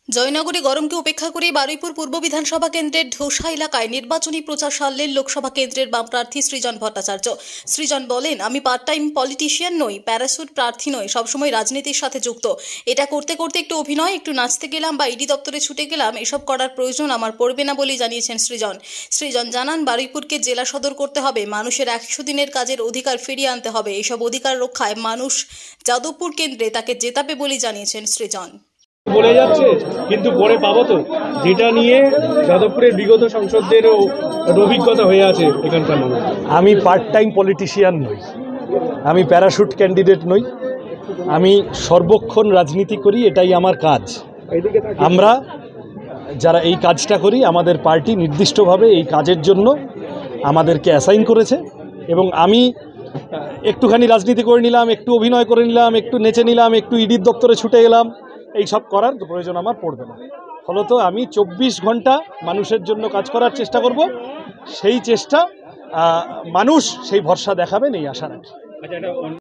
জয়নগরে গরমকে উপেক্ষা করে বারুইপুর পূর্ব বিধানসভা কেন্দ্রের ঢোসা এলাকায় নির্বাচনী প্রচার সারলেন লোকসভা কেন্দ্রের বাম প্রার্থী সৃজন ভট্টাচার্য। সৃজন বলেন, আমি পার্ট টাইম পলিটিশিয়ান নই, প্যারাশুট প্রার্থী নই, সবসময় রাজনীতির সাথে যুক্ত। এটা করতে করতে একটু অভিনয়, একটু নাচতে গেলাম বা ইডি দপ্তরে ছুটে গেলাম, এসব করার প্রয়োজন আমার পড়বে না বলেই জানিয়েছেন সৃজন। সৃজন জানান, বারুইপুরকে জেলা সদর করতে হবে, মানুষের 100 দিনের কাজের অধিকার ফিরিয়ে আনতে হবে। এইসব অধিকার রক্ষায় মানুষ যাদবপুর কেন্দ্রে তাকে জেতাবে বলেই জানিয়েছেন সৃজন। বলে যাচ্ছে কিন্তু পরে পাবো তো, যেটা নিয়ে যাদবপুরের বিগত সংসদদেরও অভিজ্ঞতা হয়ে আছে এখানকার মানুষ। আমি পার্ট টাইম পলিটিশিয়ান নই, আমি প্যারাশুট ক্যান্ডিডেট নই, আমি সর্বক্ষণ রাজনীতি করি, এটাই আমার কাজ। আমরা যারা এই কাজটা করি, আমাদের পার্টি নির্দিষ্টভাবে এই কাজের জন্য আমাদেরকে অ্যাসাইন করেছে এবং আমি একটুখানি রাজনীতি করে নিলাম, একটু অভিনয় করে নিলাম, একটু নেচে নিলাম, একটু ইডির দপ্তরে ছুটে গেলাম, এই সব করার প্রয়োজন আমার পড়বে না। ফলত আমি 24 ঘন্টা মানুষের জন্য কাজ করার চেষ্টা করব, সেই চেষ্টা মানুষ সেই ভরসা দেখাবেন এই আশা রাখি।